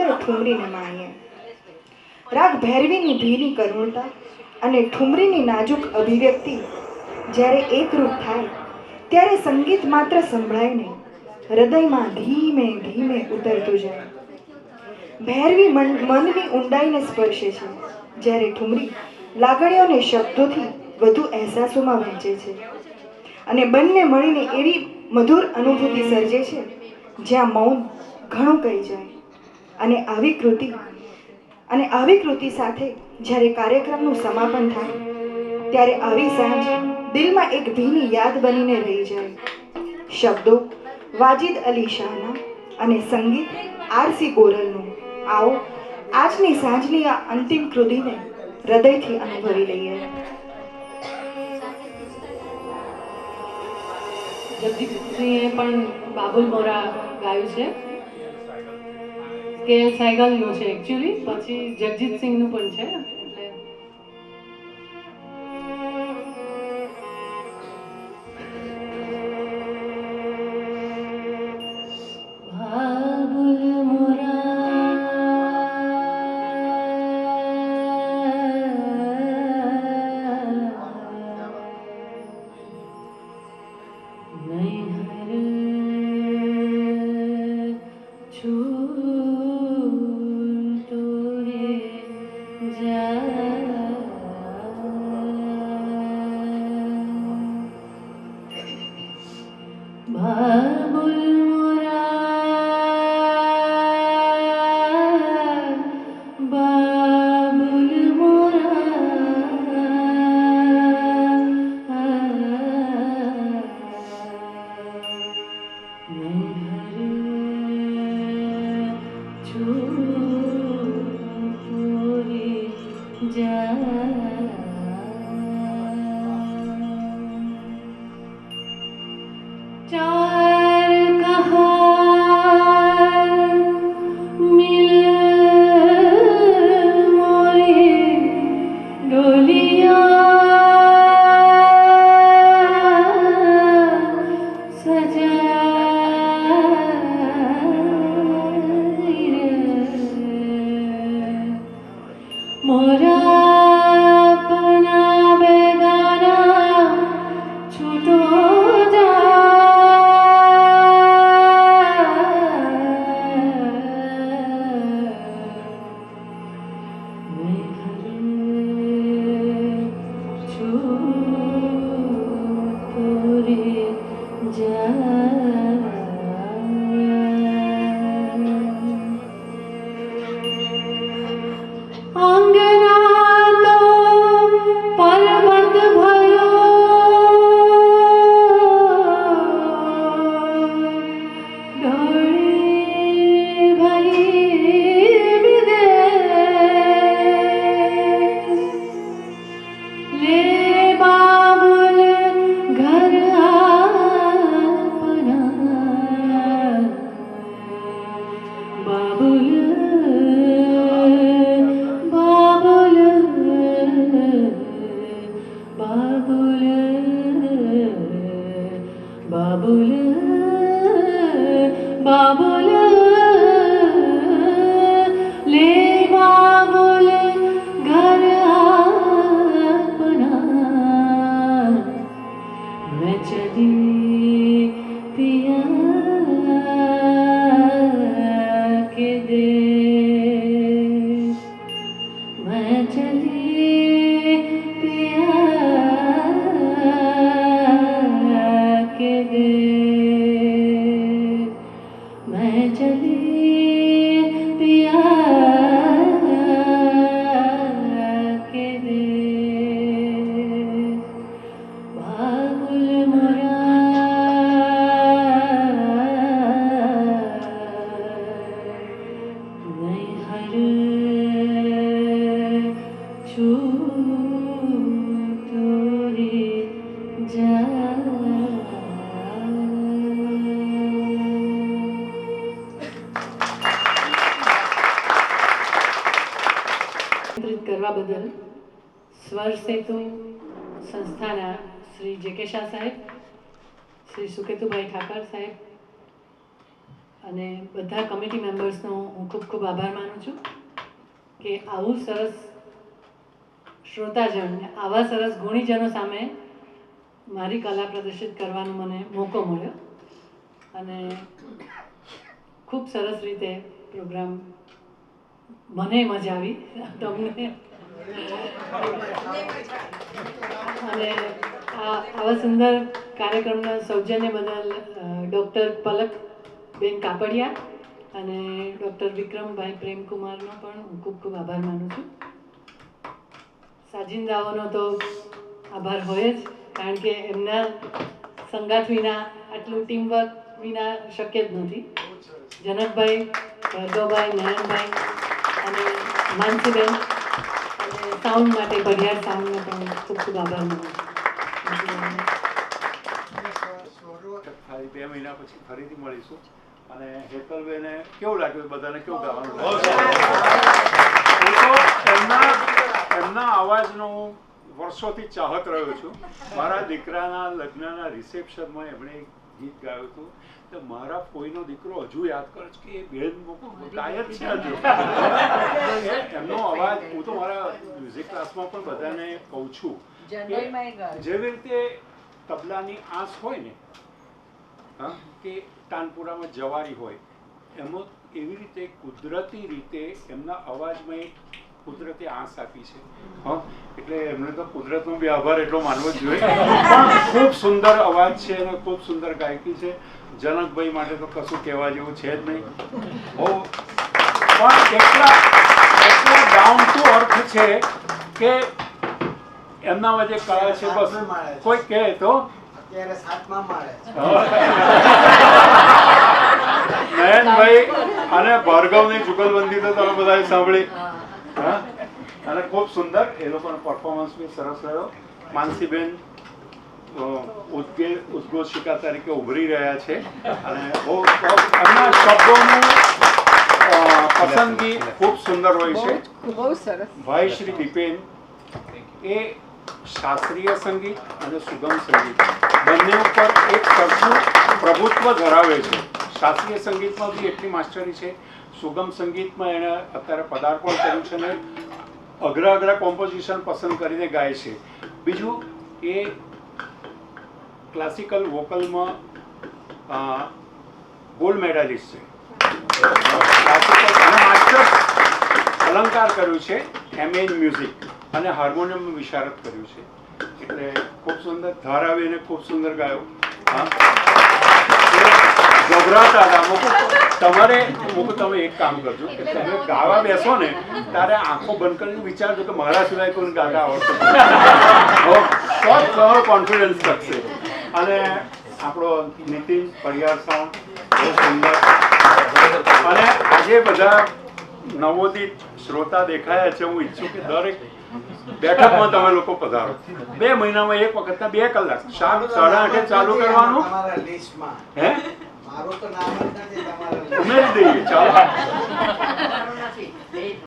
સુંદર ઠુમરીને માણીએ. રાગ ભૈરવીની ભીની કરુણતા અને ઠુમરીની નાજુક અભિવ્યક્તિ જ્યારે એકરૂપ થાય ત્યારે સંગીત માત્ર સંભળાય નહીં, હૃદયમાં ધીમે ધીમે ઉતરતું જાય. ભૈરવી મનની ઊંડાઈને સ્પર્શે છે, જ્યારે ઠુમરી લાગણીઓને શબ્દોથી વધુ અહેસાસોમાં વહેંચે છે. અને બંને મળીને એવી મધુર અનુભૂતિ સર્જે છે જ્યાં મૌન ઘણું કહી જાય. અને આવી કૃતિ સાથે જ્યારે કાર્યક્રમનું સમાપન થાય ત્યારે આવી સાંજ દિલમાં એક ભીની યાદ બનીને રહી જાય. શબ્દો વાજિદ અલી શાહના અને સંગીત આરસી ગોરલનું. આવો આજની સાંજની આ અંતિમ કૃતિને હૃદયથી અનુભવી લઈએ. જગદીપસિંહે પણ બાબુલ મોરા ગાયું છે. કે સાયગલનું છે એકચ્યુઅલી, પછી જગજીતસિંહનું પણ છે. કરવા બદલ સ્વર સેતુ સંસ્થાના શ્રી જે કે શાહ સાહેબ, શ્રી સુકેતુભાઈ ઠાકર સાહેબ અને બધા કમિટી મેમ્બર્સનો હું ખૂબ ખૂબ આભાર માનું છું કે આવું સરસ શ્રોતાજન આવા સરસ ગુણીજનો સામે મારી કલા પ્રદર્શિત કરવાનો મને મોકો મળ્યો અને ખૂબ સરસ રીતે પ્રોગ્રામ મને મજા આવી તમને અને આવા સુંદર કાર્યક્રમના સૌજન્ય બદલ ડૉક્ટર પલકબેન કાપડિયા અને ડૉક્ટર વિક્રમભાઈ પ્રેમકુમારનો પણ હું ખૂબ ખૂબ આભાર માનું છું. સાજિંદાઓનો તો આભાર હોય જ, કારણ કે એમના સંગાથ વિના આટલું ટીમવર્ક વિના શક્ય જ નથી. જનકભાઈ, ભાર્ગવભાઈ, નયનભાઈ અને માનસીબેન અને સાઉન્ડ માટે ઘડિયાળ સાઉન્ડનો પણ ખૂબ ખૂબ આભાર માનું છું. ખાલી 2 મહિના પછી ફરીથી મળીશું અને હેતલબેને કેવું લાગ્યું, બધાને કેવું ગાવાનું એમના અવાજનો હું વર્ષોથી ચાહક રહ્યો છું. મારા દીકરાના લગ્નના રિસેપ્શનમાં એમણે એક ગીત ગાયું હતું તો મારા કોઈનો દીકરો હજુ યાદ કરે છે કે એ બેન ગાયક છે હજુ. એમનો અવાજ હું તો મારા મ્યુઝિક ક્લાસમાં પણ બધાને કહું છું કે જેવી રીતે તબલાની આંસ હોય ને, હા, કે તાનપુરામાં જવારી હોય, એમાં એવી રીતે કુદરતી રીતે એમના અવાજમાં એક કુદરતી આંસ આપી છે. હા, એટલે એમને તો કુદરતનો બી આભાર એટલો માનવો જ જોઈએ. પણ ખૂબ સુંદર અવાજ છે અને ખૂબ સુંદર ગાયકી છે. જનકભાઈ માટે તો કશું કહેવા જેવું છે જ નહીં. પણ એટલા ડાઉન ટુ અર્થ છે કે એમનામાં જે કળા છે, બસ કોઈ કહે તો નયનભાઈ અને ભાર્ગવની જુગલબંધી તો તમે બધાએ સાંભળી. હા, અને ખૂબ સુંદર એ લોકોનો પરફોર્મન્સ બી સરસ રહ્યો. માનસીબેન ઉદ્ઘોષિકા તરીકે ઉભરી રહ્યા છે અને બહુ એમના શબ્દોનું પસંદગી ખૂબ સુંદર હોય છે. બહુ સરસ. ભાઈ શ્રી દીપેન એ શાસ્ત્રીય સંગીત અને સુગમ સંગીત બંને ઉપર એક સરખું પ્રભુત્વ ધરાવે છે. શાસ્ત્રીય સંગીતમાં બી એટલી માસ્ટરી છે, સુગમ સંગીતમાં એણે અત્યારે પદાર્પણ કર્યું છે ને અઘરા કોમ્પોઝિશન પસંદ કરીને ગાય છે. બીજું એ ક્લાસિકલ વોકલમાં ગોલ્ડ મેડાલિસ્ટ છે. ક્લાસિકલ અને માસ્ટર્સ અલંકાર કર્યું છે, MA ઇન મ્યુઝિક અને હાર્મોનિયમ વિશારદ કર્યું છે. એટલે ખૂબ સુંદર ધારાવીને ખૂબ સુંદર ગાયો. હા, ગભરાતા હતા. તમારે તમે એક કામ કરજો કે તમે ગાવા બેસો ને ત્યારે આંખો બંધ કરીને વિચારજો કે મારા સિવાય કોઈને ગાતા આવડતું. તમારો કોન્ફિડન્સ વધશે. અને આપણો નીતિન પરિવાર સાઉન્ડ બહુ સુંદર. અને આજે બધા નવોદિત શ્રોતા દેખાયા છે. હું ઈચ્છું કે દરેક બેઠકમાં તમે લોકો પધારો. 2 મહિનામાં એક વખતના 2 કલાક 7:30 ચાલુ કરવાનું. હે, ઉમેરી દઈએ. ચાલો.